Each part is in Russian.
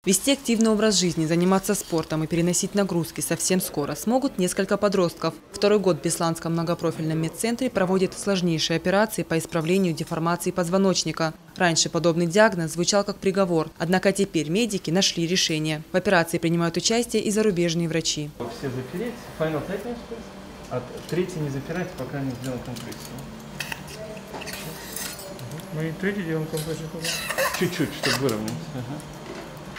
Вести активный образ жизни, заниматься спортом и переносить нагрузки совсем скоро смогут несколько подростков. Второй год в Бесланском многопрофильном медцентре проводят сложнейшие операции по исправлению деформации позвоночника. Раньше подобный диагноз звучал как приговор, однако теперь медики нашли решение. В операции принимают участие и зарубежные врачи. Все запереть, final technique, а третий не запирать, пока не сделаем компрессию. Мы и третий делаем компрессию. Чуть-чуть, чтобы выровнять.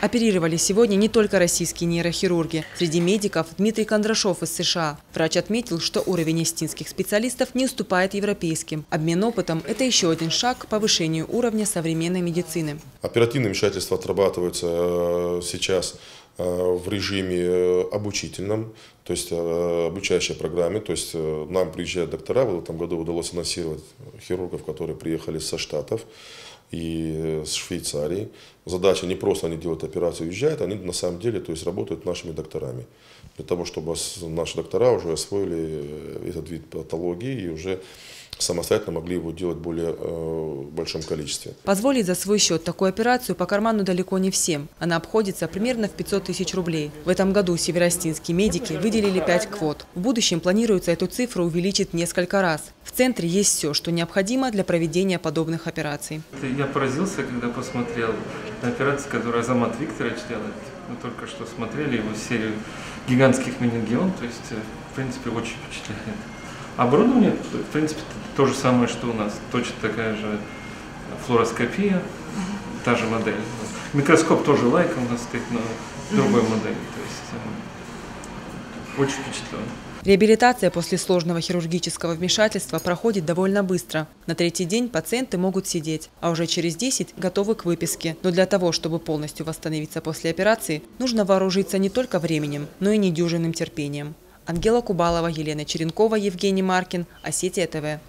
Оперировали сегодня не только российские нейрохирурги. Среди медиков Дмитрий Кондрашов из США. Врач отметил, что уровень остинских специалистов не уступает европейским. Обмен опытом – это еще один шаг к повышению уровня современной медицины. Оперативные вмешательства отрабатываются сейчас в режиме обучительном, то есть обучающей программе. То есть нам приезжают доктора. В этом году удалось анонсировать хирургов, которые приехали со Штатов и с Швейцарии. Задача не просто они делают операцию и уезжают, они на самом деле работают нашими докторами. Для того, чтобы наши доктора уже освоили этот вид патологии и уже самостоятельно могли его делать в более большом количестве. Позволить за свой счет такую операцию по карману далеко не всем. Она обходится примерно в 500 тысяч рублей. В этом году североостинские медики выделили 5 квот. В будущем планируется эту цифру увеличить в несколько раз. В центре есть все, что необходимо для проведения подобных операций. Я поразился, когда посмотрел на операцию, которую Азамат Викторович делает. Мы только что смотрели его серию гигантских менингиом, то есть, в принципе, очень впечатляет. Оборудование, в принципе, то же самое, что у нас. Точно такая же флуороскопия, та же модель. Микроскоп тоже Leica у нас стоит на другой модели. То есть, очень впечатлен. Реабилитация после сложного хирургического вмешательства проходит довольно быстро. На третий день пациенты могут сидеть, а уже через 10 готовы к выписке. Но для того, чтобы полностью восстановиться после операции, нужно вооружиться не только временем, но и недюжинным терпением. Ангела Кубалова, Елена Черенкова, Евгений Маркин, Осетия ТВ.